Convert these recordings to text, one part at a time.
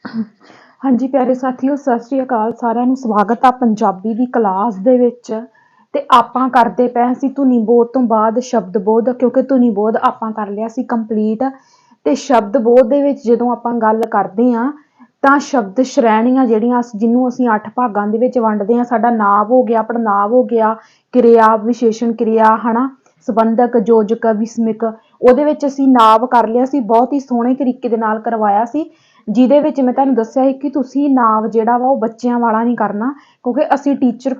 हाँ जी प्यारे साथियों, सत श्री अकाल सारिਆਂ ਨੂੰ ਸਵਾਗਤ ਆ ਪੰਜਾਬੀ ਦੀ ਕਲਾਸ ਦੇ ਵਿੱਚ। ਤੇ ਆਪਾਂ ਕਰਦੇ ਪਏ ਸੀ ਧੁਨੀ ਬੋਧ ਤੋਂ ਬਾਅਦ ਸ਼ਬਦ ਬੋਧ, ਕਿਉਂਕਿ ਧੁਨੀ ਬੋਧ ਆਪਾਂ ਕਰ ਲਿਆ ਸੀ ਕੰਪਲੀਟ। ਤੇ ਸ਼ਬਦ ਬੋਧ ਦੇ ਵਿੱਚ ਜਦੋਂ ਆਪਾਂ ਗੱਲ ਕਰਦੇ ਆ ਤਾਂ ਸ਼ਬਦ ਸ਼੍ਰੇਣੀਆਂ ਜਿਹੜੀਆਂ ਜਿਹਨੂੰ ਅਸੀਂ 8 ਭਾਗਾਂ ਦੇ ਵਿੱਚ ਵੰਡਦੇ ਆ, ਸਾਡਾ ਨਾਂਵ ਹੋ ਗਿਆ, ਪੜਨਾਂਵ ਹੋ ਗਿਆ, ਕਿਰਿਆ, ਵਿਸ਼ੇਸ਼ਣ ਕਿਰਿਆ, ਹਨਾ, ਸੰਬੰਧਕ, ਯੋਜਕ, ਵਿਸਮਿਕ। ਉਹਦੇ ਵਿੱਚ ਅਸੀਂ ਨਾਂਵ ਕਰ ਲਿਆ ਸੀ, ਬਹੁਤ ਹੀ ਸੋਹਣੇ ਤਰੀਕੇ ਦੇ ਨਾਲ ਕਰਵਾਇਆ ਸੀ, ਜਿਹਦੇ ਵਿੱਚ मैं तुहानूं दस्सिया है कि तुसीं नाम जिहड़ा वा बच्चियां वाला नहीं करना, क्योंकि असीं टीचर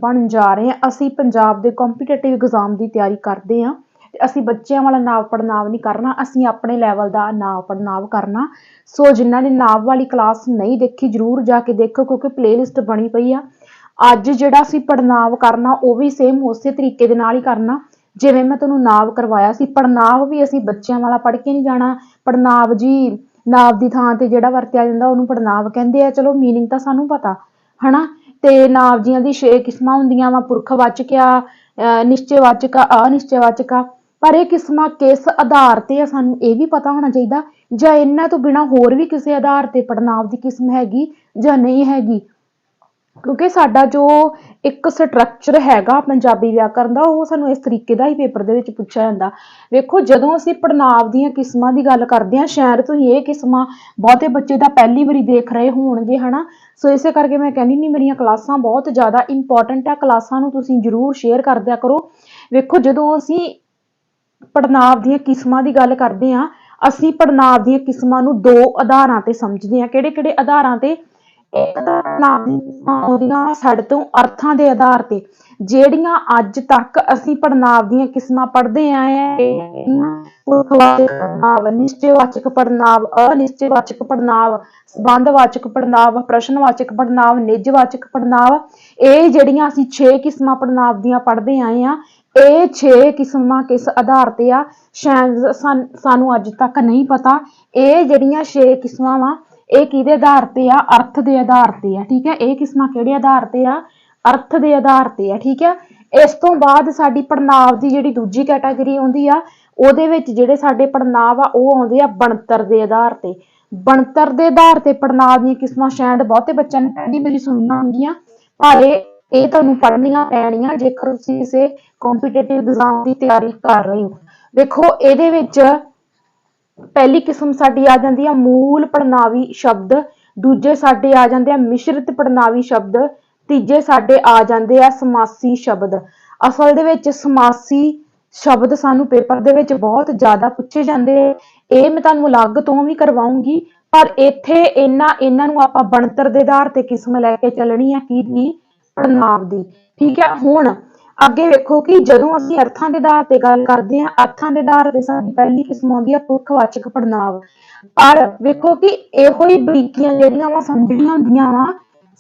बन जा रहे हैं। असीं पंजाब दे कॉम्पीटेटिव एग्जाम की तैयारी करते हैं ते असीं बच्चियां वाला नाव पढ़नाव नहीं करना, असीं अपने लैवल का नाव पढ़नाव करना। सो जिन्हां ने नाव वाली क्लास नहीं देखी जरूर जाके देखो, क्योंकि प्लेलिस्ट बनी पई आ। अज जिहड़ा असीं पढ़नाव करना वो भी सेम उस तरीके दे नाल ही करना जिवें मैं तुहानूं नाव करवाया सी। पढ़नाव भी असीं बच्चियां वाला पढ़ के नहीं जाना। पढ़नाव जी नाव की थां ते जिहड़ा वरतिया जांदा उहनूं पढ़नाव कहंदे आ। चलो मीनिंग तां सानूं पता, हना। ते नाव जिहां दी 6 किस्मां हुंदियां वा, पुरखवाचक आ, निश्चयवाचक आ, अनिश्चयवाचक आ। पर ये किस्मां किस आधार ते आ सानूं ये भी पता होना चाहिदा, जां इन्हां तों बिना होर भी किसी आधार ते पढ़नाव की किस्म हैगी जां नहीं हैगी। क्योंकि साडा जो एक स्ट्रक्चर हैगा पंजाबी व्याकरण का, वो सानूं इस तरीके का ही पेपर दे विच पुछया जांदा। वेखो जदों असीं पढ़नाव दीआं किस्मां दी गल करदे हां, शायद तुसीं ये किस्मां बहुते बच्चे तां पहली वारी देख रहे होणगे, हना। सो इसे करके मैं कहनी नहीं, मेरियां क्लासां बहुत ज़्यादा इंपॉर्टेंट आ, क्लासां नूं तुसीं जरूर शेयर कर दिया करो। वेखो जदों असीं पढ़नाव दीआं किस्मां दी गल करदे हां, असीं पढ़नाव दीआं किस्मां नूं 2 आधारां ते समझदे हां। किहड़े-किहड़े आधारां ते? एक तां पढ़नाव दी किस्मां आउंदियां साडे तों अर्थां दे आधार ते, ਜਿਹੜੀਆਂ ਅੱਜ तक असीं पढ़नाव दीआं किस्मां पढ़दे आए हां। पुरखवाचक पढ़नाव, निश्चयवाचक पढ़नाव, अनिश्चयवाचक पढ़नाव, संबंधवाचक पढ़नाव, प्रश्नवाचक पढ़नाव, निजवाचक पढ़नाव। ਇਹ ਜਿਹੜੀਆਂ ਅਸੀਂ 6 किस्मां पढ़नाव ਦੀਆਂ पढ़दे आए हां। ਇਹ 6 किस्मां किस आधार ते आ, शायद सानूं अज तक नहीं पता। ਇਹ ਜਿਹੜੀਆਂ 6 किस्मां वा ਇਹ किहदे आधार ते आ? अर्थ दे आधार ते आ, ठीक है। ये किस्मां किहड़े आधार ते आ? अर्थ दे आधार ते आ, ठीक है। इस तो बाद साडी पढ़नाव दी जिहड़ी दूजी कैटागरी आउंदी आ, ਉਹਦੇ ਵਿੱਚ ਜਿਹੜੇ ਸਾਡੇ पढ़नाव आ ਉਹ ਆਉਂਦੇ ਆ ਬਣਤਰ ਦੇ ਆਧਾਰ ਤੇ। ਬਣਤਰ ਦੇ ਆਧਾਰ ਤੇ पढ़नाव ਦੀਆਂ ਕਿਸਮਾਂ शायद ਬਹੁਤੇ ਬੱਚਿਆਂ ਨੇ ਪਹਿਲੀ ਵਾਰੀ ਸੁਣੀਆਂ ਹੋਣਗੀਆਂ, ਪਰ ਇਹ ਤੁਹਾਨੂੰ ਪੜ੍ਹਨੀਆਂ ਪੈਣੀਆਂ ਜੇਕਰ ਤੁਸੀਂ ਕਿਸੇ ਕੰਪੀਟੀਟਿਵ ਐਗਜ਼ਾਮ ਦੀ ਤਿਆਰੀ ਕਰ ਰਹੇ ਹੋ। ਦੇਖੋ ਇਹਦੇ ਵਿੱਚ पहली किस्म साडी आ जाती है मूल पढ़नावी शब्द, दूजे साडे आ जाते हैं मिश्रित पढ़नावी शब्द, तीजे साडे आ जाते हैं समासी शब्द। असल दे विच समासी शब्द सानू पेपर दे विच बहुत ज़्यादा पूछे जाते हैं। ये मैं तुहानूं अलग तो भी करवाऊंगी, पर इत्थे इन्हां नूं आपां बनतर दे आधार ते किस्म लैके चलनी है की पढ़नाव दी, ठीक है। हुण ਅੱਗੇ ਵੇਖੋ कि ਜਦੋਂ ਅਸੀਂ ਅਰਥਾਂ ਦੇ ਆਧਾਰ ਤੇ ਗੱਲ ਕਰਦੇ ਹਾਂ, ਅਰਥਾਂ ਦੇ ਆਧਾਰ ਤੇ ਸਾਡੀ ਪਹਿਲੀ ਕਿਸਮ ਆਉਂਦੀ ਹੈ ਪੁਰਖਵਾਚਕ ਪੜ੍ਹਨਾਂਵ। ਪਰ ਵੇਖੋ कि ਇਹੋ ਹੀ ਬਰੀਕੀਆਂ ਜਿਹੜੀਆਂ ਵਾ ਸਮਝਣੀਆਂ ਹੁੰਦੀਆਂ ਵਾ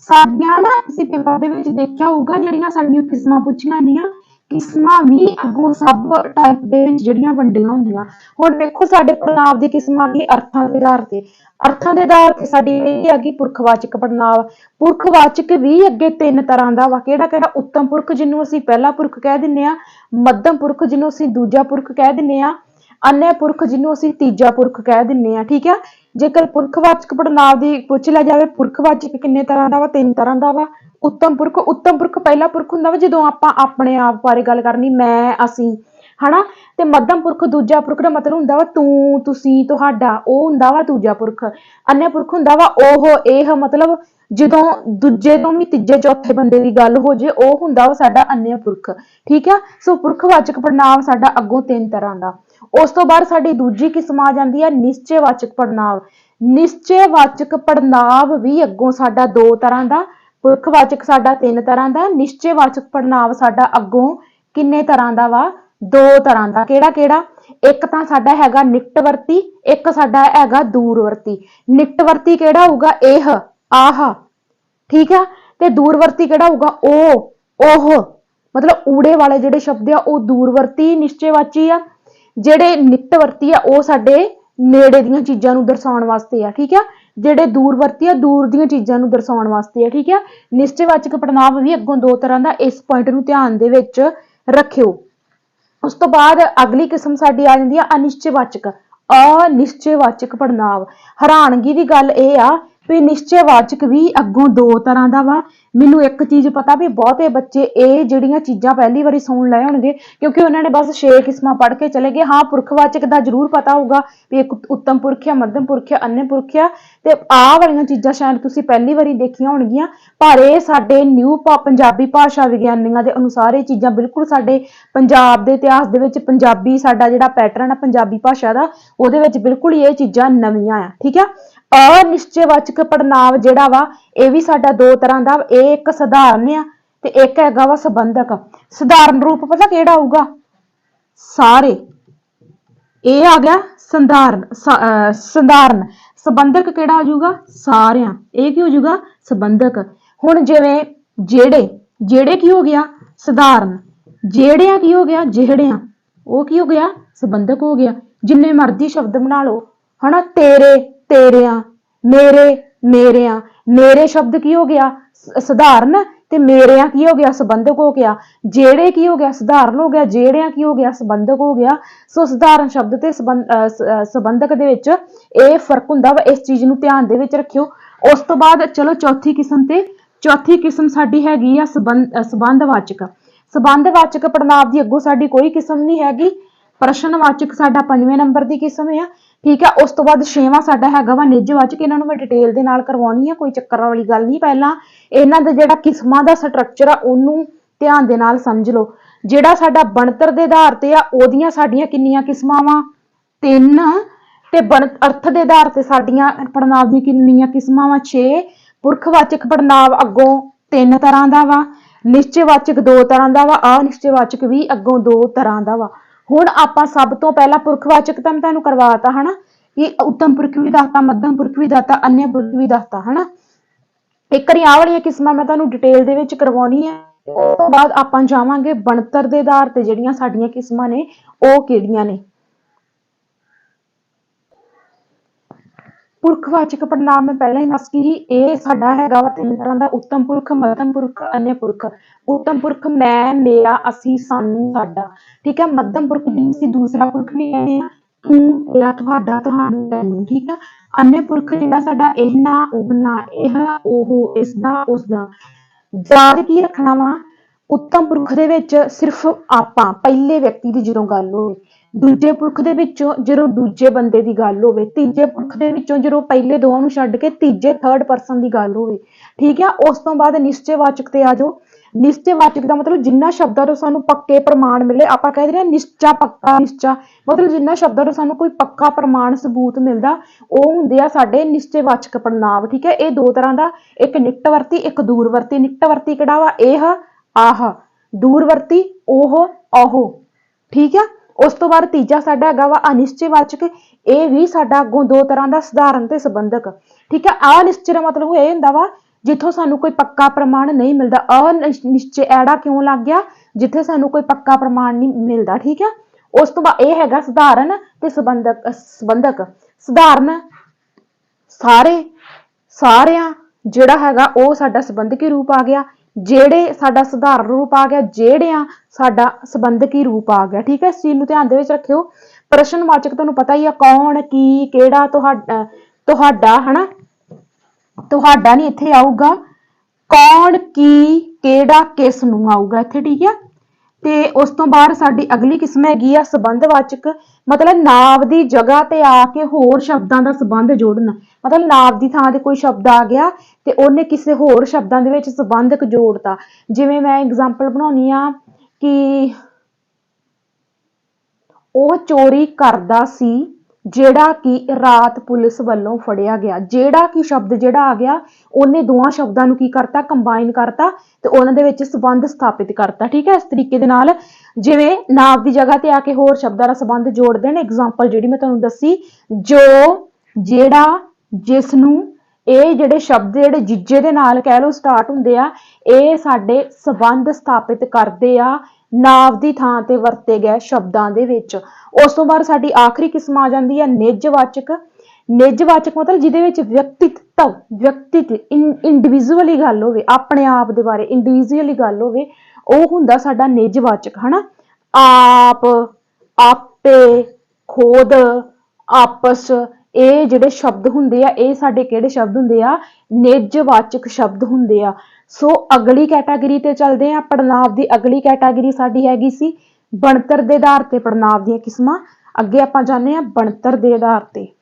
ਸਾਡੀਆਂ ਨਾ। ਤੁਸੀਂ ਪੇਪਰ ਦੇ ਵਿੱਚ ਦੇਖਿਆ ਹੋਊਗਾ ਜਿਹੜੀਆਂ ਸਾਡੀਆਂ ਕਿਸਮਾਂ ਪੁੱਛੀਆਂ ਜਾਂਦੀਆਂ, ਕਿਸਮਾਂ ਵੀ ਅੱਗੋਂ ਸਬ ਟਾਈਪ ਦੇ ਵਿੱਚ ਜਿਹੜੀਆਂ ਵੰਡੀਆਂ ਹੁੰਦੀਆਂ। ਹੁਣ ਵੇਖੋ ਸਾਡੇ ਪੜ੍ਹਨਾਂਵ ਦੀ ਕਿਸਮਾਂ ਕੀ ਅਰਥਾਂ ਦੇ ਆਧਾਰ ਤੇ। ਅਰਥਾਂ ਦੇ ਆਧਾਰ ਤੇ ਸਾਡੀ ਇਹ ਹੈਗੀ ਪੁਰਖਵਾਚਕ ਪੜ੍ਹਨਾਂਵ। ਪੁਰਖਵਾਚਕ ਵੀ ਅੱਗੇ 3 ਤਰ੍ਹਾਂ ਦਾ ਵਾ। ਕਿਹੜਾ ਉੱਤਮ ਪੁਰਖ ਜਿਹਨੂੰ ਅਸੀਂ ਪਹਿਲਾ ਪੁਰਖ ਕਹਿ ਦਿੰਦੇ ਆ, ਮੱਧਮ ਪੁਰਖ ਜਿਹਨੂੰ ਅਸੀਂ ਦੂਜਾ ਪੁਰਖ ਕਹਿ ਦਿੰਦੇ ਆ, अन्य पुरख जिन्हों असीं तीजा पुरख कह दिंदे आ, ठीक है। जेकर पुरखवाचक पढ़नांव दी पुछ लिया जाए, पुरखवाचक किन्ने तरह दा वा? 3 तरह दा वा। उत्तम पुरख पहला पुरख हुंदा वा जदों आपां अपने आप बारे गल करनी, मैं, असीं, हना। ते मध्यम पुरख दूजा पुरख दा मतलब हुंदा वा तूं, तुसीं, तुहाडा, ओह हुंदा वा दूजा पुरख। अन्य पुरख हुंदा वा ओह, एह, मतलब ਜਦੋਂ ਦੂਜੇ ਤੋਂ ਵੀ ਤੀਜੇ ਚੌਥੇ ਬੰਦੇ ਦੀ ਗੱਲ ਹੋ ਜੇ ਉਹ ਹੁੰਦਾ ਵਾ ਸਾਡਾ अन्य पुरख, ठीक है। सो पुरखवाचक पढ़नांव साडा अगों 3 तरह ਦਾ। उस तो बाद साडी दूजी किस्म आ जाती है निश्चयवाचक पढ़नांव। निश्चयवाचक पढ़नांव भी अगों साडा 2 तरह का, पुरखवाचक साडा 3 तरह का, निश्चयवाचक पढ़नांव साडा अगों किन्ने तरह का वा? 2 तरह का। केड़ा एक तां साडा हैगा निकटवर्ती, एक साडा हैगा दूरवर्ती। निकटवर्ती केड़ा होगा? एह, आह, ठीक है। ते दूरवर्ती केड़ा होगा? ओ, ओह, मतलब ऊड़े वाले जिहड़े शब्द आ ओह दूरवर्ती निश्चयवाची आ, जिहड़े निकटवर्ती आ ओह साडे नेड़े दीआं चीज़ां नूं दर्शाउण वास्ते आ, ठीक है। जिहड़े दूरवर्ती आ दूर दीआं चीज़ां नूं दर्शाउण वास्ते आ, ठीक है। निश्चयवाचक पढ़नांव भी अगों 2 तरह का, इस पॉइंट नूं ध्यान दे विच रखियो। उस तो बाद अगली किस्म साडी आ जांदी है अनिश्चयवाचक। अनिश्चयवाचक पढ़नांव। हैरानगी की गल यह आ ਵੀ ਨਿਸ਼ਚੈਵਾਚਕ ਵੀ ਅੱਗੋਂ ਦੋ ਤਰ੍ਹਾਂ ਦਾ ਵਾ। ਮੈਨੂੰ ਇੱਕ ਚੀਜ਼ ਪਤਾ ਵੀ ਬਹੁਤੇ ਬੱਚੇ ਇਹ ਜਿਹੜੀਆਂ ਚੀਜ਼ਾਂ ਪਹਿਲੀ ਵਾਰੀ ਸੁਣ ਲਏ ਹੋਣਗੇ, ਕਿਉਂਕਿ ਉਹਨਾਂ ਨੇ ਬਸ 6 ਕਿਸਮਾਂ ਪੜ੍ਹ ਕੇ ਚਲੇ ਗਏ। ਹਾਂ, ਪੁਰਖਵਾਚਕ ਦਾ ਜ਼ਰੂਰ ਪਤਾ ਹੋਊਗਾ ਵੀ ਇੱਕ ਉੱਤਮ ਪੁਰਖ ਆ, ਮੱਧਮ ਪੁਰਖ ਆ, ਅੰਨ੍ਯ ਪੁਰਖ ਆ, ਤੇ ਆਹ ਵਾਲੀਆਂ ਚੀਜ਼ਾਂ ਸ਼ਾਇਦ ਤੁਸੀਂ ਪਹਿਲੀ ਵਾਰੀ ਦੇਖੀਆਂ ਹੋਣਗੀਆਂ। ਪਰ ਇਹ ਸਾਡੇ ਨਿਊ ਪੰਜਾਬੀ ਭਾਸ਼ਾ ਵਿਗਿਆਨੀਆਂ ਦੇ ਅਨੁਸਾਰ ਇਹ ਚੀਜ਼ਾਂ ਬਿਲਕੁਲ ਸਾਡੇ ਪੰਜਾਬ ਦੇ ਇਤਿਹਾਸ ਦੇ ਵਿੱਚ, ਪੰਜਾਬੀ ਸਾਡਾ ਜਿਹੜਾ ਪੈਟਰਨ ਆ ਪੰਜਾਬੀ ਭਾਸ਼ਾ ਦਾ, ਉਹਦੇ ਵਿੱਚ ਬਿਲਕੁਲ ਹੀ ਇਹ ਚੀਜ਼ਾਂ ਨਵੀਆਂ ਆ। ਠੀਕ ਆ। ਅਨਿਸ਼ਚੈਵਾਚਕ ਪੜ੍ਹਨਾਂਵ ਜਿਹੜਾ ਵਾ ਇਹ ਵੀ ਸਾਡਾ ਦੋ ਤਰ੍ਹਾਂ ਦਾ, ਇਹ ਇੱਕ ਸਧਾਰਨ ਆ ਤੇ ਇੱਕ ਹੈਗਾ ਵਾ ਸੰਬੰਧਕ। ਸਧਾਰਨ ਰੂਪ ਪਤਾ ਕਿਹੜਾ ਆਊਗਾ? ਸਾਰੇ। ਇਹ ਆ ਗਿਆ ਸਧਾਰਨ। ਸਧਾਰਨ। ਸੰਬੰਧਕ ਕਿਹੜਾ ਹੋ ਜਾਊਗਾ? ਸਾਰਿਆਂ। ਇਹ ਕੀ ਹੋ ਜਾਊਗਾ? ਸੰਬੰਧਕ। ਹੁਣ ਜਿਵੇਂ ਜਿਹੜੇ, ਜਿਹੜੇ ਕੀ ਹੋ ਗਿਆ? ਸਧਾਰਨ। ਜਿਹੜਿਆਂ ਕੀ ਹੋ ਗਿਆ? ਜਿਹੜਿਆਂ। ਉਹ ਕੀ ਹੋ ਗਿਆ? ਸੰਬੰਧਕ ਹੋ ਗਿਆ। ਜਿੰਨੇ ਮਰਜ਼ੀ ਸ਼ਬਦ ਬਣਾ ਲਓ, ਹਨਾ। ਤੇਰੇ, ਤੇਰਿਆਂ, ਮੇਰੇ, ਮੇਰਿਆਂ। ਮੇਰੇ ਸ਼ਬਦ ਕੀ ਹੋ ਗਿਆ? ਸਧਾਰਨ, ਤੇ ਮੇਰਿਆਂ ਕੀ ਹੋ ਗਿਆ? ਸੰਬੰਧਕ ਹੋ ਗਿਆ। ਜਿਹੜੇ ਕੀ ਹੋ ਗਿਆ? ਸਧਾਰਨ ਹੋ ਗਿਆ। ਜਿਹੜਿਆਂ ਕੀ ਹੋ ਗਿਆ? ਸੰਬੰਧਕ ਹੋ ਗਿਆ। ਸੋ ਸਧਾਰਨ ਸ਼ਬਦ ਤੇ ਸੰਬੰਧਕ ਦੇ ਵਿੱਚ ਇਹ ਫਰਕ ਹੁੰਦਾ ਵਾ। ਇਸ ਚੀਜ਼ ਨੂੰ ਧਿਆਨ ਦੇ ਵਿੱਚ ਰੱਖਿਓ। ਉਸ ਤੋਂ ਬਾਅਦ ਚਲੋ ਚੌਥੀ ਕਿਸਮ ਤੇ। ਚੌਥੀ ਕਿਸਮ ਸਾਡੀ ਹੈਗੀ ਆ ਸੰਬੰਧਵਾਚਕ। ਸੰਬੰਧਵਾਚਕ ਪੜ੍ਹਨਾਂਵ ਦੀ ਅੱਗੋਂ ਸਾਡੀ ਕੋਈ ਕਿਸਮ ਨਹੀਂ ਹੈਗੀ। ਪ੍ਰਸ਼ਨਵਾਚਕ ਸਾਡਾ 5ਵੇਂ ਨੰਬਰ ਦੀ ਕਿਸਮ ਆ। ਠੀਕ ਆ। ਉਸ ਤੋਂ ਬਾਅਦ 6ਵਾਂ ਸਾਡਾ ਹੈਗਾ ਵਾ ਨਿੱਜਵਾਚਕ। ਇਹਨਾਂ ਨੂੰ ਮੈਂ ਡਿਟੇਲ ਦੇ ਨਾਲ ਕਰਵਾਉਣੀ ਆ, ਕੋਈ ਚੱਕਰ ਵਾਲੀ ਗੱਲ ਨਹੀਂ। ਪਹਿਲਾਂ ਇਹਨਾਂ ਦਾ ਜਿਹੜਾ ਕਿਸਮਾਂ ਦਾ ਸਟਰਕਚਰ ਆ ਉਹਨੂੰ ਧਿਆਨ ਦੇ ਨਾਲ ਸਮਝ ਲਓ। ਜਿਹੜਾ ਸਾਡਾ ਬਣਤਰ ਦੇ ਆਧਾਰ ਤੇ ਆ ਉਹਦੀਆਂ ਸਾਡੀਆਂ ਕਿੰਨੀਆਂ ਕਿਸਮਾਂ ਵਾ? 3। ਤੇ ਅਰਥ ਦੇ ਆਧਾਰ ਤੇ ਸਾਡੀਆਂ ਪੜ੍ਹਨਾਂਵ ਦੀਆਂ ਕਿੰਨੀਆਂ ਕਿਸਮਾਂ ਵਾ? 6। ਪੁਰਖਵਾਚਕ ਪੜ੍ਹਨਾਂਵ ਅੱਗੋਂ 3 ਤਰ੍ਹਾਂ ਦਾ ਵਾ। ਨਿਸ਼ਚੈਵਾਚਕ 2 ਤਰ੍ਹਾਂ ਦਾ ਵਾ। ਅਨਿਸ਼ਚੈਵਾਚਕ ਵੀ ਅੱਗੋਂ 2 ਤਰ੍ਹਾਂ ਦਾ ਵਾ। ਹੁਣ ਆਪਾਂ ਸਭ ਤੋਂ ਪਹਿਲਾਂ ਪੁਰਖਵਾਚਕ ਤਾਂ ਮੈਂ ਤੁਹਾਨੂੰ ਕਰਵਾਤਾ, ਹਨਾ। ਇਹ ਉੱਤਮ ਪੁਰਖ ਵੀ ਦੱਸਤਾ, ਮੱਧਮ ਪੁਰਖ ਵੀ ਦੱਸਤਾ, ਅੰਨ੍ਯ ਪੁਰਖ ਵੀ ਦੱਸਤਾ, ਹਨਾ। ਇੱਕ ਵਾਰੀ ਆਹ ਵਾਲੀਆਂ ਕਿਸਮਾਂ ਮੈਂ ਤੁਹਾਨੂੰ ਡਿਟੇਲ ਦੇ ਵਿੱਚ ਕਰਵਾਉਣੀ ਹੈ। ਉਸ ਤੋਂ ਬਾਅਦ ਆਪਾਂ ਜਾਵਾਂਗੇ ਬਣਤਰ ਦੇ ਆਧਾਰ ਤੇ ਜਿਹੜੀਆਂ ਸਾਡੀਆਂ ਕਿਸਮਾਂ ਨੇ ਉਹ ਕਿਹੜੀਆਂ ਨੇ। ਪੁਰਖਵਾਚਕ ਪੜ੍ਹਨਾਂਵ ਮੈਂ ਪਹਿਲਾਂ ਹੀ ਦੱਸ ਗਈ, ਇਹ ਸਾਡਾ ਹੈਗਾ ਵਾ 3 ਤਰ੍ਹਾਂ ਦਾ। ਉੱਤਮ ਪੁਰਖ, ਮੱਧਮ ਪੁਰਖ, ਅੰਨ੍ਯ ਪੁਰਖ। ਉੱਤਮ ਪੁਰਖ ਮੈਂ, ਮੇਰਾ, ਅਸੀਂ, ਸਾਨੂੰ, ਸਾਡਾ। ਠੀਕ ਹੈ। ਮੱਧਮ ਪੁਰਖ ਜਿਹਨੂੰ ਅਸੀਂ ਦੂਸਰਾ ਪੁਰਖ ਵੀ ਕਹਿੰਦੇ ਆ, ਤੂੰ, ਤੇਰਾ, ਤੁਹਾਡਾ, ਤੁਹਾਨੂੰ, ਤੈਨੂੰ। ਠੀਕ ਆ। ਅੰਨ੍ਯ ਪੁਰਖ ਜਿਹੜਾ ਸਾਡਾ ਇਹਨਾਂ, ਉਹਨਾਂ, ਇਹ, ਉਹ, ਇਸਦਾ, ਉਸਦਾ। ਯਾਦ ਕੀ ਰੱਖਣਾ ਵਾ? ਉੱਤਮ ਪੁਰਖ ਦੇ ਵਿੱਚ ਸਿਰਫ ਆਪਾਂ, ਪਹਿਲੇ ਵਿਅਕਤੀ ਦੀ ਜਦੋਂ ਗੱਲ ਹੋਵੇ। ਦੂਜੇ ਪੁਰਖ ਦੇ ਵਿੱਚੋਂ ਜਦੋਂ ਦੂਜੇ ਬੰਦੇ ਦੀ ਗੱਲ ਹੋਵੇ। ਤੀਜੇ ਪੁਰਖ ਦੇ ਵਿੱਚੋਂ ਜਦੋਂ ਪਹਿਲੇ ਦੋਵਾਂ ਨੂੰ ਛੱਡ ਕੇ ਤੀਜੇ ਥਰਡ ਪਰਸਨ ਦੀ ਗੱਲ ਹੋਵੇ। ਠੀਕ ਆ। ਉਸ ਤੋਂ ਬਾਅਦ ਨਿਸ਼ਚੈਵਾਚਕ ਤੇ ਆ ਜਾਓ। ਨਿਸ਼ਚੈਵਾਚਕ ਦਾ ਮਤਲਬ ਜਿੰਨਾ ਸ਼ਬਦਾਂ ਤੋਂ ਸਾਨੂੰ ਪੱਕੇ ਪ੍ਰਮਾਣ ਮਿਲੇ। ਆਪਾਂ ਕਹਿੰਦੇ ਹਾਂ ਨਿਸ਼ਚਾ, ਪੱਕਾ, ਨਿਸ਼ਚਾ। ਮਤਲਬ ਜਿੰਨਾ ਸ਼ਬਦਾਂ ਤੋਂ ਸਾਨੂੰ ਕੋਈ ਪੱਕਾ ਪ੍ਰਮਾਣ ਸਬੂਤ ਮਿਲਦਾ ਉਹ ਹੁੰਦੇ ਆ ਸਾਡੇ ਨਿਸ਼ਚੈਵਾਚਕ ਪੜ੍ਹਨਾਂਵ। ਠੀਕ ਹੈ। ਇਹ 2 ਤਰ੍ਹਾਂ ਦਾ, ਇੱਕ ਨਿਕਟਵਰਤੀ, ਇੱਕ ਦੂਰਵਰਤੀ। ਨਿਕਟਵਰਤੀ ਕਿਹੜਾ ਵਾ? ਇਹ, ਆਹ। ਦੂਰਵਰਤੀ ਉਹ, ਉਹ। ਠੀਕ ਆ। ਉਸ ਤੋਂ ਬਾਅਦ ਤੀਜਾ ਸਾਡਾ ਹੈਗਾ ਵਾ ਅਨਿਸ਼ਚੈਵਾਚਕ। ਇਹ ਵੀ ਸਾਡਾ ਅੱਗੋਂ 2 ਤਰ੍ਹਾਂ ਦਾ, ਸਧਾਰਨ ਤੇ ਸੰਬੰਧਕ। ਠੀਕ ਹੈ। ਅਨਿਸ਼ਚੈ ਦਾ ਮਤਲਬ ਇਹ ਹੁੰਦਾ ਵਾ ਜਿੱਥੋਂ ਸਾਨੂੰ ਕੋਈ ਪੱਕਾ ਪ੍ਰਮਾਣ ਨਹੀਂ ਮਿਲਦਾ। ਅਨਿਸ਼ਚੈ ਐੜਾ ਕਿਉਂ ਲੱਗ ਗਿਆ? ਜਿੱਥੇ ਸਾਨੂੰ ਕੋਈ ਪੱਕਾ ਪ੍ਰਮਾਣ ਨਹੀਂ ਮਿਲਦਾ। ਠੀਕ ਹੈ। ਉਸ ਤੋਂ ਬਾਅਦ ਇਹ ਹੈਗਾ ਸਧਾਰਨ ਤੇ ਸੰਬੰਧਕ। ਸਧਾਰਨ ਸਾਰੇ, ਸਾਰਿਆਂ ਜਿਹੜਾ ਹੈਗਾ ਉਹ ਸਾਡਾ ਸੰਬੰਧਕੀ ਰੂਪ ਆ ਗਿਆ। ਜਿਹੜੇ ਸਾਡਾ ਸਧਾਰਨ ਰੂਪ ਆ ਗਿਆ। ਜਿਹੜਿਆਂ ਸਾਡਾ ਸੰਬੰਧਕੀ ਰੂਪ ਆ ਗਿਆ। ਠੀਕ ਹੈ। ਇਸ ਚੀਜ਼ ਨੂੰ ਧਿਆਨ ਦੇ ਵਿੱਚ ਰੱਖਿਓ। ਪ੍ਰਸ਼ਨਵਾਚਕ ਤੁਹਾਨੂੰ ਪਤਾ ਹੀ ਆ, ਕੌਣ, ਕੀ, ਕਿਹੜਾ, ਤੁਹਾਡਾ, ਹਨਾ। ਤੁਹਾਡਾ ਨਹੀਂ ਇੱਥੇ ਆਊਗਾ, ਕੌਣ, ਕੀ, ਕਿਹੜਾ, ਕਿਸ ਨੂੰ ਆਊਗਾ ਇੱਥੇ। ਠੀਕ ਹੈ। ਤੇ ਉਸ ਤੋਂ ਬਾਅਦ ਸਾਡੀ ਅਗਲੀ ਕਿਸਮ ਹੈਗੀ ਆ ਸੰਬੰਧਵਾਚਕ। ਮਤਲਬ ਨਾਂਵ ਦੀ ਜਗ੍ਹਾ ਤੇ ਆ ਕੇ ਹੋਰ ਸ਼ਬਦਾਂ ਦਾ ਸੰਬੰਧ ਜੋੜਨਾ। ਮਤਲਬ ਨਾਂਵ ਦੀ ਥਾਂ ਤੇ ਕੋਈ ਸ਼ਬਦ ਆ ਗਿਆ ਤੇ ਉਹਨੇ ਕਿਸੇ ਹੋਰ ਸ਼ਬਦਾਂ ਦੇ ਵਿੱਚ ਸੰਬੰਧਕ ਜੋੜਤਾ। ਜਿਵੇਂ ਮੈਂ ਐਗਜ਼ਾਮਪਲ ਬਣਾਉਣੀ ਆ ਕਿ ਉਹ ਚੋਰੀ ਕਰਦਾ ਸੀ ਜਿਹੜਾ ਕਿ ਰਾਤ ਪੁਲਿਸ ਵੱਲੋਂ ਫੜਿਆ ਗਿਆ। ਜਿਹੜਾ ਕਿ ਸ਼ਬਦ ਜਿਹੜਾ ਆ ਗਿਆ ਉਹਨੇ ਦੋਵਾਂ ਸ਼ਬਦਾਂ ਨੂੰ ਕੀ ਕਰਤਾ? ਕੰਬਾਈਨ ਕਰਤਾ ਤੇ ਉਹਨਾਂ ਦੇ ਵਿੱਚ ਸੰਬੰਧ ਸਥਾਪਿਤ ਕਰਤਾ। ਠੀਕ ਹੈ। ਇਸ ਤਰੀਕੇ ਦੇ ਨਾਲ ਜਿਵੇਂ ਨਾਂਵ ਦੀ ਜਗ੍ਹਾ ਤੇ ਆ ਕੇ ਹੋਰ ਸ਼ਬਦਾਂ ਦਾ ਸੰਬੰਧ ਜੋੜਦੇ ਨੇ। ਐਗਜ਼ਾਮਪਲ ਜਿਹੜੀ ਮੈਂ ਤੁਹਾਨੂੰ ਦੱਸੀ, ਜੋ, ਜਿਹੜਾ, ਜਿਸ ਨੂੰ। ਇਹ ਜਿਹੜੇ ਸ਼ਬਦ ਜਿਹੜੇ ਜੀਜੇ ਦੇ ਨਾਲ ਕਹਿ ਲਓ ਸਟਾਰਟ ਹੁੰਦੇ ਆ, ਇਹ ਸਾਡੇ ਸੰਬੰਧ ਸਥਾਪਿਤ ਕਰਦੇ ਆ ਨਾਂਵ ਦੀ ਥਾਂ ਤੇ ਵਰਤੇ ਗਏ ਸ਼ਬਦਾਂ ਦੇ ਵਿੱਚ। ਉਸ ਤੋਂ ਬਾਅਦ ਸਾਡੀ ਆਖਰੀ ਕਿਸਮ ਆ ਜਾਂਦੀ ਹੈ ਨਿੱਜਵਾਚਕ। ਨਿੱਜਵਾਚਕ ਮਤਲਬ ਜਿਹਦੇ ਵਿੱਚ ਵਿਅਕਤਿਤਵ ਇੰਡੀਵਿਜੂਅਲੀ ਗੱਲ ਹੋਵੇ, ਆਪਣੇ ਆਪ ਦੇ ਬਾਰੇ ਇੰਡੀਵਿਜੂਅਲੀ ਗੱਲ ਹੋਵੇ, ਉਹ ਹੁੰਦਾ ਸਾਡਾ ਨਿੱਜਵਾਚਕ, ਹਨਾ। ਆਪ, ਆਪੇ, ਖੁਦ, ਆਪਸ, ਇਹ ਜਿਹੜੇ ਸ਼ਬਦ ਹੁੰਦੇ ਆ ਇਹ ਸਾਡੇ ਕਿਹੜੇ ਸ਼ਬਦ ਹੁੰਦੇ ਆ, ਨਿਜਵਾਚਕ ਸ਼ਬਦ ਹੁੰਦੇ ਆ। ਸੋ ਅਗਲੀ ਕੈਟਾਗਰੀ ਤੇ ਚੱਲਦੇ ਆ। ਪੜਨਾਂਵ ਦੀ ਅਗਲੀ ਕੈਟਾਗਰੀ ਸਾਡੀ ਹੈਗੀ ਸੀ ਬਣਤਰ ਦੇ ਆਧਾਰ ਤੇ ਪੜਨਾਂਵ ਦੀਆਂ ਕਿਸਮਾਂ। ਅੱਗੇ ਆਪਾਂ ਜਾਣਦੇ ਆ ਬਣਤਰ ਦੇ ਆਧਾਰ ਤੇ।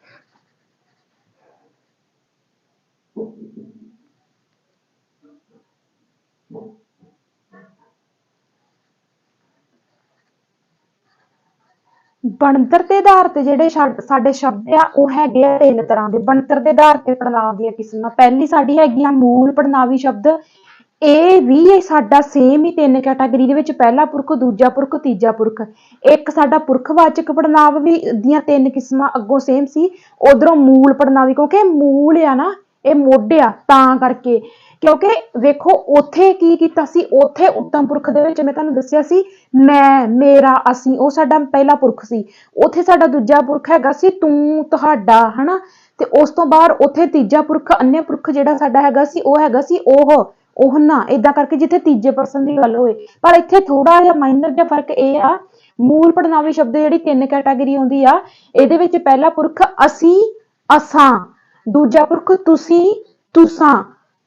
ਬਣਤਰ ਦੇ ਆਧਾਰ ਤੇ ਜਿਹੜੇ ਸਾਡੇ ਸ਼ਬਦ ਆ ਉਹ ਹੈਗੇ ਆ ਤਿੰਨ ਤਰ੍ਹਾਂ ਦੇ। ਬਣਤਰ ਦੇ ਆਧਾਰ ਤੇ ਪੜਨਾਂਵ ਦੀਆਂ ਕਿਸਮਾਂ, ਪਹਿਲੀ ਸਾਡੀ ਹੈਗੀ ਆ ਮੂਲ ਪੜਨਾਵੀ ਸ਼ਬਦ। ਇਹ ਵੀ ਸਾਡਾ ਸੇਮ ਹੀ ਤਿੰਨ ਕੈਟਾਗਰੀ ਦੇ ਵਿੱਚ, ਪਹਿਲਾ ਪੁਰਖ, ਦੂਜਾ ਪੁਰਖ, ਤੀਜਾ ਪੁਰਖ। ਇੱਕ ਸਾਡਾ ਪੁਰਖਵਾਚਕ ਪੜਨਾਂਵ ਵੀ ਦੀਆਂ ਤਿੰਨ ਕਿਸਮਾਂ ਅੱਗੋਂ ਸੇਮ ਸੀ। ਉਧਰੋਂ ਮੂਲ ਪੜਨਾਵੀ, ਕਿਉਂਕਿ ਮੂਲ ਆ ਨਾ, ਇਹ ਮੁੱਢ ਆ ਤਾਂ ਕਰਕੇ। ਕਿਉਂਕਿ ਵੇਖੋ ਉੱਥੇ ਕੀ ਕੀਤਾ ਸੀ, ਉੱਥੇ ਉੱਤਮ ਪੁਰਖ ਦੇ ਵਿੱਚ ਮੈਂ ਤੁਹਾਨੂੰ ਦੱਸਿਆ ਸੀ ਮੈਂ, ਮੇਰਾ, ਅਸੀਂ, ਉਹ ਸਾਡਾ ਪਹਿਲਾ ਪੁਰਖ ਸੀ। ਉੱਥੇ ਸਾਡਾ ਦੂਜਾ ਪੁਰਖ ਹੈਗਾ ਸੀ ਤੂੰ, ਤੁਹਾਡਾ, ਹਨਾ। ਤੇ ਉਸ ਤੋਂ ਬਾਅਦ ਉੱਥੇ ਤੀਜਾ ਪੁਰਖ, ਅਨਯ ਪੁਰਖ ਜਿਹੜਾ ਸਾਡਾ ਹੈਗਾ ਸੀ ਉਹ ਹੈਗਾ ਸੀ ਉਹਨਾਂ, ਏਦਾਂ ਕਰਕੇ ਜਿੱਥੇ ਤੀਜੇ ਪਰਸਨ ਦੀ ਗੱਲ ਹੋਏ। ਪਰ ਇੱਥੇ ਥੋੜਾ ਜਿਹਾ ਮਾਈਨਰ ਜਿਹਾ ਫਰਕ ਇਹ ਆ, ਮੂਲ ਪੜਨਾਵੀ ਸ਼ਬਦ ਜਿਹੜੀ ਤਿੰਨ ਕੈਟਾਗਰੀ ਆਉਂਦੀ ਆ, ਇਹਦੇ ਵਿੱਚ ਪਹਿਲਾ ਪੁਰਖ ਅਸੀਂ, ਅਸਾਂ, ਦੂਜਾ ਪੁਰਖ ਤੁਸੀਂ, ਤੁਸਾਂ,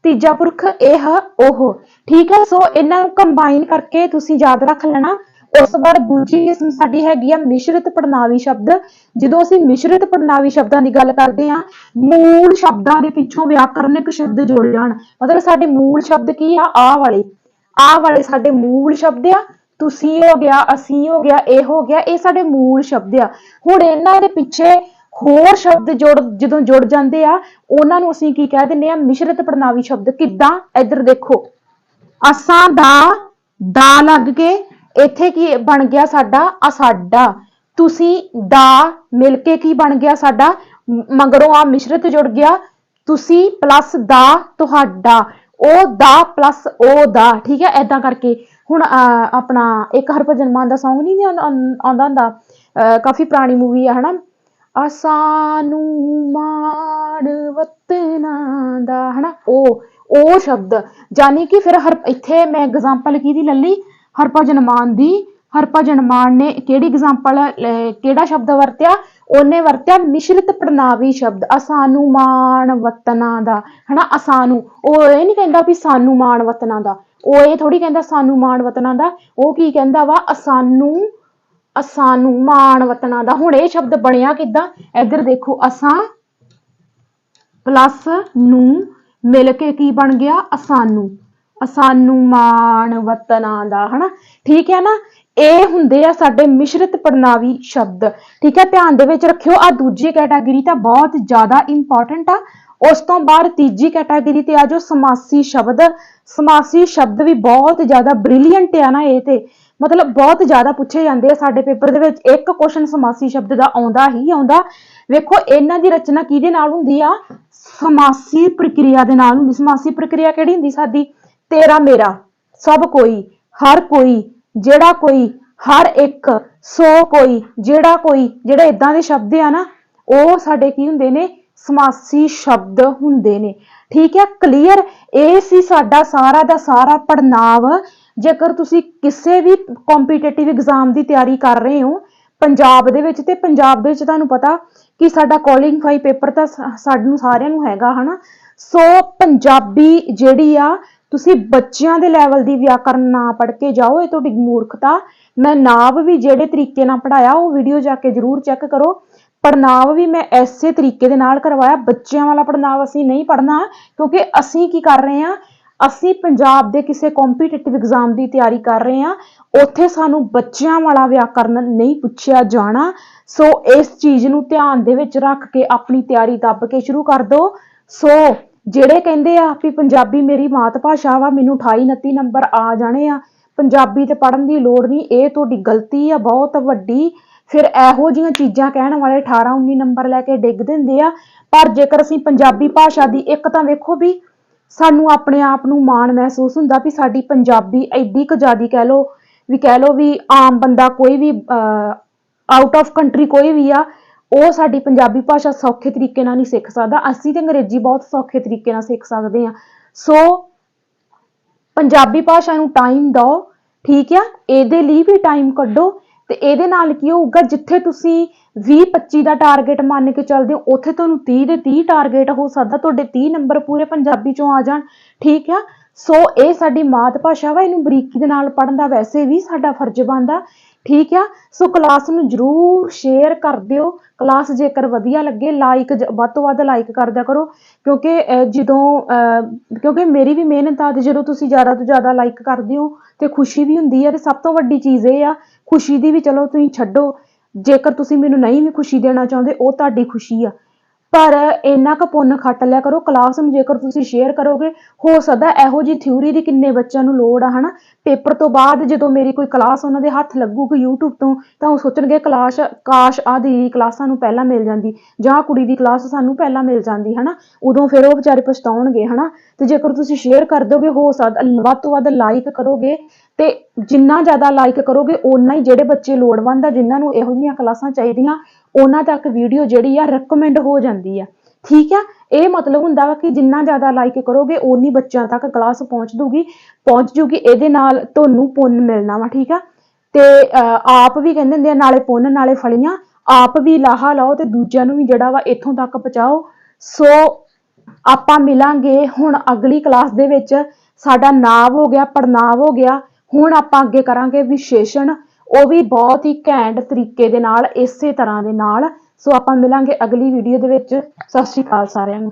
ਤੀਜਾ ਪੁਰਖ ਇਹ, ਉਹ। ਠੀਕ ਹੈ, ਸੋ ਇਹਨਾਂ ਨੂੰ ਕੰਬਾਈਨ ਕਰਕੇ ਤੁਸੀਂ ਯਾਦ ਰੱਖ ਲੈਣਾ। ਉਸ ਤੋਂ ਬਾਅਦ ਦੂਜੀ ਕਿਸਮ ਸਾਡੀ ਹੈਗੀ ਆ ਮਿਸ਼ਰਿਤ ਪੜਨਾਵੀ ਸ਼ਬਦ। ਜਦੋਂ ਅਸੀਂ ਮਿਸ਼ਰਿਤ ਪੜਨਾਵੀ ਸ਼ਬਦਾਂ ਦੀ ਗੱਲ ਕਰਦੇ ਆ, ਮੂਲ ਸ਼ਬਦਾਂ ਦੇ ਪਿੱਛੋਂ ਵਿਆਕਰਨਿਕ ਸ਼ਬਦ ਜੁੜ ਜਾਣ। ਮਤਲਬ ਸਾਡੇ ਮੂਲ ਸ਼ਬਦ ਕੀ ਆ, ਆਹ ਵਾਲੇ ਸਾਡੇ ਮੂਲ ਸ਼ਬਦ ਆ। ਤੁਸੀਂ ਹੋ ਗਿਆ, ਅਸੀਂ ਹੋ ਗਿਆ, ਇਹ ਹੋ ਗਿਆ, ਇਹ ਸਾਡੇ ਮੂਲ ਸ਼ਬਦ ਆ। ਹੁਣ ਇਹਨਾਂ ਦੇ ਪਿੱਛੇ ਹੋਰ ਸ਼ਬਦ ਜਦੋਂ ਜੁੜ ਜਾਂਦੇ ਆ, ਉਹਨਾਂ ਨੂੰ ਅਸੀਂ ਕੀ ਕਹਿ ਦਿੰਦੇ ਆ, ਮਿਸ਼ਰਿਤ ਪੜਨਾਵੀ ਸ਼ਬਦ। ਕਿੱਦਾਂ, ਇੱਧਰ ਦੇਖੋ, ਅਸਾਂ ਦਾ ਲੱਗ ਕੇ ਇੱਥੇ ਕੀ ਬਣ ਗਿਆ ਸਾਡਾ, ਅਸਾਡਾ। ਤੁਸੀਂ ਦਾ ਮਿਲ ਕੇ ਕੀ ਬਣ ਗਿਆ ਸਾਡਾ, ਮਗਰੋਂ ਆ ਮਿਸ਼ਰਿਤ ਜੁੜ ਗਿਆ, ਤੁਸੀਂ ਪਲੱਸ ਦਾ ਤੁਹਾਡਾ, ਉਹ ਦਾ ਪਲੱਸ ਉਹ ਦਾ। ਠੀਕ ਹੈ, ਏਦਾਂ ਕਰਕੇ। ਹੁਣ ਆਪਣਾ ਇੱਕ ਹਰਭਜਨ ਮਾਨ ਦਾ ਸੌਂਗ ਨਹੀਂ ਆਉਂਦਾ ਹੁੰਦਾ, ਕਾਫੀ ਪੁਰਾਣੀ ਮੂਵੀ ਆ, ਹਨਾ। ਸਾਨੂੰ ਮਾਣ ਵਤਨਾਂ ਦਾ, ਹਨਾ, ਉਹ ਸ਼ਬਦ। ਜਾਨੀ ਕਿ ਫਿਰ ਇੱਥੇ ਮੈਂ ਐਗਜ਼ਾਮਪਲ ਕਿਹਦੀ ਲੈ ਲਈ, ਹਰਭਜਨ ਮਾਨ ਦੀ। ਹਰਭਜਨ ਮਾਨ ਨੇ ਕਿਹੜੀ ਐਗਜ਼ਾਮਪਲ, ਕਿਹੜਾ ਸ਼ਬਦ ਵਰਤਿਆ, ਉਹਨੇ ਵਰਤਿਆ ਮਿਸ਼ਰਿਤ ਪੜਨਾਵੀ ਸ਼ਬਦ, ਅਸਾਨੂੰ ਮਾਣ ਵਤਨਾਂ ਦਾ, ਹਨਾ। ਅਸਾਨੂੰ, ਉਹ ਇਹ ਨਹੀਂ ਕਹਿੰਦਾ ਵੀ ਸਾਨੂੰ ਮਾਣ ਵਤਨਾਂ ਦਾ, ਉਹ ਇਹ ਥੋੜੀ ਕਹਿੰਦਾ ਸਾਨੂੰ ਮਾਣ ਵਤਨਾਂ ਦਾ, ਉਹ ਕੀ ਕਹਿੰਦਾ ਵਾ, ਅਸਾਨੂੰ ਮਾਣ ਵਤਨਾਂ ਦਾ। ਹੁਣ ਇਹ ਸ਼ਬਦ ਬਣਿਆ ਕਿੱਦਾਂ, ਇੱਧਰ ਦੇਖੋ, ਅਸਾਂ ਪਲੱਸ ਨੂੰ ਮਿਲ ਕੇ ਕੀ ਬਣ ਗਿਆ, ਅਸਾਨੂੰ ਮਾਣ ਵਤਨਾਂ ਦਾ, ਹਨਾ। ਠੀਕ ਹੈ ਨਾ, ਇਹ ਹੁੰਦੇ ਆ ਸਾਡੇ ਮਿਸ਼ਰਿਤ ਪੜਨਾਵੀ ਸ਼ਬਦ। ਠੀਕ ਹੈ, ਧਿਆਨ ਦੇ ਵਿੱਚ ਰੱਖਿਓ। ਆ ਦੂਜੀ ਕੈਟਾਗਰੀ ਤਾਂ ਬਹੁਤ ਜ਼ਿਆਦਾ ਇੰਪੋਰਟੈਂਟ ਆ। ਉਸ ਤੋਂ ਬਾਅਦ ਤੀਜੀ ਕੈਟਾਗਰੀ ਤੇ ਆ ਜਾਓ, ਸਮਾਸੀ ਸ਼ਬਦ। ਸਮਾਸੀ ਸ਼ਬਦ ਵੀ ਬਹੁਤ ਜ਼ਿਆਦਾ ਬ੍ਰਿਲੀਅੰਟ ਆ ਨਾ, ਇਹ ਤੇ ਮਤਲਬ ਬਹੁਤ ਜ਼ਿਆਦਾ ਪੁੱਛੇ ਜਾਂਦੇ ਆ ਸਾਡੇ ਪੇਪਰ ਦੇ ਵਿੱਚ। ਇੱਕ ਕੁਐਸਚਨ ਸਮਾਸੀ ਸ਼ਬਦ ਦਾ ਆਉਂਦਾ ਹੀ ਆਉਂਦਾ। ਵੇਖੋ ਇਹਨਾਂ ਦੀ ਰਚਨਾ ਕਿਹਦੇ ਨਾਲ ਹੁੰਦੀ ਆ, ਸਮਾਸੀ ਪ੍ਰਕਿਰਿਆ ਦੇ ਨਾਲ ਹੁੰਦੀ। ਸਮਾਸੀ ਪ੍ਰਕਿਰਿਆ ਕਿਹੜੀ ਹੁੰਦੀ ਸਾਡੀ, ਤੇਰਾ ਮੇਰਾ, ਸਭ ਕੋਈ, ਹਰ ਕੋਈ, ਜਿਹੜਾ ਕੋਈ, ਹਰ ਇੱਕ, ਸੋ ਕੋਈ, ਜਿਹੜਾ ਕੋਈ, ਜਿਹੜੇ ਇਦਾਂ ਦੇ ਸ਼ਬਦ ਆ ਨਾ, ਉਹ ਸਾਡੇ ਕੀ ਹੁੰਦੇ ਨੇ, ਸਮਾਸੀ ਸ਼ਬਦ ਹੁੰਦੇ ਨੇ। ਠੀਕ ਹੈ, ਕਲੀਅਰ। ਇਹ ਸੀ ਸਾਡਾ ਸਾਰਾ ਦਾ ਸਾਰਾ ਪੜਨਾਂਵ। ਜੇਕਰ ਤੁਸੀਂ ਕਿਸੇ ਵੀ ਕੰਪੀਟੀਟਿਵ ਐਗਜ਼ਾਮ ਦੀ ਤਿਆਰੀ ਕਰ ਰਹੇ ਹੋ ਪੰਜਾਬ ਦੇ ਵਿੱਚ, ਤੇ ਪੰਜਾਬ ਦੇ ਵਿੱਚ ਤੁਹਾਨੂੰ ਪਤਾ ਕਿ ਸਾਡਾ ਕੁਆਲੀਫਾਈ ਪੇਪਰ ਤਾਂ ਸਾਨੂੰ ਸਾਰਿਆਂ ਨੂੰ ਹੈਗਾ, ਹਨਾ। ਸੋ ਪੰਜਾਬੀ ਜਿਹੜੀ ਆ, ਤੁਸੀਂ ਬੱਚਿਆਂ ਦੇ ਲੈਵਲ ਦੀ ਵਿਆਕਰਨ ਨਾ ਪੜ੍ਹ ਕੇ ਜਾਓ, ਇਹ ਤੁਹਾਡੀ ਮੂਰਖਤਾ। ਮੈਂ ਨਾਮ ਵੀ ਜਿਹੜੇ ਤਰੀਕੇ ਨਾਲ ਪੜ੍ਹਾਇਆ ਉਹ ਵੀਡੀਓ ਜਾ ਕੇ ਜ਼ਰੂਰ ਚੈੱਕ ਕਰੋ। ਪੜਨਾਂਵ ਵੀ ਮੈਂ ਐਸੇ ਤਰੀਕੇ ਦੇ ਨਾਲ ਕਰਵਾਇਆ। ਬੱਚਿਆਂ ਵਾਲਾ ਪੜਨਾਂਵ ਅਸੀਂ ਨਹੀਂ ਪੜ੍ਹਨਾ, ਕਿਉਂਕਿ ਅਸੀਂ ਕੀ ਕਰ ਰਹੇ ਹਾਂ, ਅਸੀਂ ਪੰਜਾਬ ਦੇ ਕਿਸੇ ਕੰਪੀਟੀਟਿਵ ਐਗਜ਼ਾਮ ਦੀ ਤਿਆਰੀ ਕਰ ਰਹੇ ਹਾਂ। ਉੱਥੇ ਸਾਨੂੰ ਬੱਚਿਆਂ ਵਾਲਾ ਵਿਆਕਰਨ ਨਹੀਂ ਪੁੱਛਿਆ ਜਾਣਾ। ਸੋ ਇਸ ਚੀਜ਼ ਨੂੰ ਧਿਆਨ ਦੇ ਵਿੱਚ ਰੱਖ ਕੇ ਆਪਣੀ ਤਿਆਰੀ ਦੱਬ ਕੇ ਸ਼ੁਰੂ ਕਰ ਦਿਓ। ਸੋ ਜਿਹੜੇ ਕਹਿੰਦੇ ਆ ਵੀ ਪੰਜਾਬੀ ਮੇਰੀ ਮਾਤ ਭਾਸ਼ਾ ਵਾ, ਮੈਨੂੰ 28 29 ਨੰਬਰ ਆ ਜਾਣੇ ਆ, ਪੰਜਾਬੀ ਤੇ ਪੜ੍ਹਨ ਦੀ ਲੋੜ ਨਹੀਂ, ਇਹ ਤੁਹਾਡੀ ਗਲਤੀ ਆ ਬਹੁਤ ਵੱਡੀ। ਫਿਰ ਇਹੋ ਜਿਹੀਆਂ ਚੀਜ਼ਾਂ ਕਹਿਣ ਵਾਲੇ 18 19 ਨੰਬਰ ਲੈ ਕੇ ਡਿੱਗ ਦਿੰਦੇ ਆ। ਪਰ ਜੇਕਰ ਅਸੀਂ ਪੰਜਾਬੀ ਭਾਸ਼ਾ ਦੀ, ਇੱਕ ਤਾਂ ਵੇਖੋ ਵੀ ਸਾਨੂੰ ਆਪਣੇ ਆਪ ਨੂੰ ਮਾਣ ਮਹਿਸੂਸ ਹੁੰਦਾ ਵੀ ਸਾਡੀ ਪੰਜਾਬੀ ਐਡੀ ਕੁ ਜ਼ਿਆਦੀ, ਕਹਿ ਲਓ ਵੀ ਆਮ ਬੰਦਾ ਕੋਈ ਵੀ ਆਊਟ ਆਫ ਕੰਟਰੀ ਕੋਈ ਵੀ ਆ, ਉਹ ਸਾਡੀ ਪੰਜਾਬੀ ਭਾਸ਼ਾ ਸੌਖੇ ਤਰੀਕੇ ਨਾਲ ਨਹੀਂ ਸਿੱਖ ਸਕਦਾ। ਅਸੀਂ ਤੇ ਅੰਗਰੇਜ਼ੀ ਬਹੁਤ ਸੌਖੇ ਤਰੀਕੇ ਨਾਲ ਸਿੱਖ ਸਕਦੇ ਹਾਂ। ਸੋ ਪੰਜਾਬੀ ਭਾਸ਼ਾ ਨੂੰ ਟਾਈਮ ਦਿਓ। ਠੀਕ ਆ, ਇਹਦੇ ਲਈ ਵੀ ਟਾਈਮ ਕੱਢੋ। ਤੇ ਇਹਦੇ ਨਾਲ ਕੀ ਹੋਊਗਾ, ਜਿੱਥੇ ਤੁਸੀਂ 20-25 ਦਾ ਟਾਰਗੇਟ ਮੰਨ ਕੇ ਚੱਲਦੇ ਹੋ, ਉੱਥੇ ਤੁਹਾਨੂੰ 30 ਦੇ 30 ਟਾਰਗੇਟ ਹੋ ਸਕਦਾ, ਤੁਹਾਡੇ 30 ਨੰਬਰ ਪੂਰੇ ਪੰਜਾਬੀ ਚੋਂ ਆ ਜਾਣ। ਠੀਕ ਆ, ਸੋ ਇਹ ਸਾਡੀ ਮਾਤ ਭਾਸ਼ਾ ਵਾ, ਇਹਨੂੰ ਬਰੀਕੀ ਦੇ ਨਾਲ ਪੜ੍ਹਨ ਦਾ ਵੈਸੇ ਵੀ ਸਾਡਾ ਫਰਜ਼ ਬਣਦਾ। ਠੀਕ ਆ, ਸੋ ਕਲਾਸ ਨੂੰ ਜ਼ਰੂਰ ਸ਼ੇਅਰ ਕਰ ਦਿਓ। ਕਲਾਸ ਜੇਕਰ ਵਧੀਆ ਲੱਗੇ ਲਾਈਕ ਵੱਧ ਤੋਂ ਵੱਧ ਲਾਈਕ ਕਰ ਦਿਆ ਕਰੋ, ਕਿਉਂਕਿ ਕਿਉਂਕਿ ਮੇਰੀ ਵੀ ਮਿਹਨਤ ਆ, ਤੇ ਜਦੋਂ ਤੁਸੀਂ ਜ਼ਿਆਦਾ ਤੋਂ ਜ਼ਿਆਦਾ ਲਾਈਕ ਕਰਦੇ ਹੋ ਤੇ ਖੁਸ਼ੀ ਵੀ ਹੁੰਦੀ ਹੈ। ਤੇ ਸਭ ਤੋਂ ਵੱਡੀ ਚੀਜ਼ ਇਹ ਆ, ਖੁਸ਼ੀ ਦੀ ਵੀ ਚਲੋ ਤੁਸੀਂ ਛੱਡੋ, ਜੇਕਰ ਤੁਸੀਂ ਮੈਨੂੰ ਨਹੀਂ ਵੀ ਖੁਸ਼ੀ ਦੇਣਾ ਚਾਹੁੰਦੇ, ਉਹ ਤੁਹਾਡੀ ਖੁਸ਼ੀ ਆ, ਪਰ ਇੰਨਾ ਕੁ ਪੁੰਨ ਖੱਟ ਲਿਆ ਕਰੋ। ਕਲਾਸ ਨੂੰ ਜੇਕਰ ਤੁਸੀਂ ਸ਼ੇਅਰ ਕਰੋਗੇ, ਹੋ ਸਕਦਾ ਇਹੋ ਜਿਹੀ ਥਿਊਰੀ ਦੀ ਕਿੰਨੇ ਬੱਚਿਆਂ ਨੂੰ ਲੋੜ ਆ, ਹਨਾ। ਪੇਪਰ ਤੋਂ ਬਾਅਦ ਜਦੋਂ ਮੇਰੀ ਕੋਈ ਕਲਾਸ ਉਹਨਾਂ ਦੇ ਹੱਥ ਲੱਗੂਗੀ YouTube ਤੋਂ, ਤਾਂ ਉਹ ਸੋਚਣਗੇ ਕਾਸ਼ ਆਹ ਦੀ ਕਲਾਸ ਸਾਨੂੰ ਪਹਿਲਾਂ ਮਿਲ ਜਾਂਦੀ, ਜਾਂ ਕੁੜੀ ਦੀ ਕਲਾਸ ਸਾਨੂੰ ਪਹਿਲਾਂ ਮਿਲ ਜਾਂਦੀ, ਹਨਾ। ਉਦੋਂ ਫਿਰ ਉਹ ਵਿਚਾਰੇ ਪਛਤਾਉਣਗੇ, ਹਨਾ। ਤੇ ਜੇਕਰ ਤੁਸੀਂ ਸ਼ੇਅਰ ਕਰ ਦੋਗੇ, ਹੋ ਸਕਦਾ ਵੱਧ ਤੋਂ ਵੱਧ ਲਾਈਕ ਕਰੋਗੇ, ਤੇ ਜਿੰਨਾ ਜ਼ਿਆਦਾ ਲਾਈਕ ਕਰੋਗੇ ਓਨਾ ਹੀ ਜਿਹੜੇ ਬੱਚੇ ਲੋੜਵੰਦ ਆ, ਜਿਨ੍ਹਾਂ ਨੂੰ ਇਹੋ ਜਿਹੀਆਂ ਕਲਾਸਾਂ ਚਾਹੀਦੀਆਂ, ਉਹਨਾਂ ਤੱਕ ਵੀਡੀਓ ਜਿਹੜੀ ਆ ਰეკਮੈਂਡ ਹੋ ਜਾਂਦੀ ਆ। ਠੀਕ ਆ, ਇਹ ਮਤਲਬ ਹੁੰਦਾ ਵਾ ਕਿ ਜਿੰਨਾ ਜ਼ਿਆਦਾ ਲਾਈਕ ਕਰੋਗੇ ਓਨੀ ਬੱਚਿਆਂ ਤੱਕ ਕਲਾਸ ਪਹੁੰਚ ਜੂਗੀ। ਇਹਦੇ ਨਾਲ ਤੁਹਾਨੂੰ ਪੁੰਨ ਮਿਲਣਾ ਵਾ। ਠੀਕ ਆ, ਤੇ ਆਪ ਵੀ ਕਹਿੰਦੇ ਹੁੰਦੇ ਆ, ਨਾਲੇ ਪੁੰਨ ਨਾਲੇ ਫਲੀਆਂ, ਆਪ ਵੀ ਲਾਹਾ ਲਾਓ ਤੇ ਦੂਜਿਆਂ ਨੂੰ ਵੀ ਜਿਹੜਾ ਵਾ ਇੱਥੋਂ ਤੱਕ ਪਹੁੰਚਾਓ। ਸੋ ਆਪਾਂ ਮਿਲਾਂਗੇ ਹੁਣ ਅਗਲੀ ਕਲਾਸ ਦੇ ਵਿੱਚ। ਸਾਡਾ ਨਾਂਵ ਹੋ ਗਿਆ, ਪੜਨਾਂਵ ਹੋ ਗਿਆ, ਹੁਣ ਆਪਾਂ ਅੱਗੇ ਕਰਾਂਗੇ ਵਿਸ਼ੇਸ਼ਣ, ਉਹ ਵੀ ਬਹੁਤ ਹੀ ਘੈਂਟ ਤਰੀਕੇ ਦੇ ਨਾਲ, ਇਸੇ ਤਰ੍ਹਾਂ ਦੇ ਨਾਲ। ਸੋ ਆਪਾਂ ਮਿਲਾਂਗੇ ਅਗਲੀ ਵੀਡੀਓ ਦੇ ਵਿੱਚ। ਸਤਿ ਸ਼੍ਰੀ ਅਕਾਲ ਸਾਰਿਆਂ ਨੂੰ।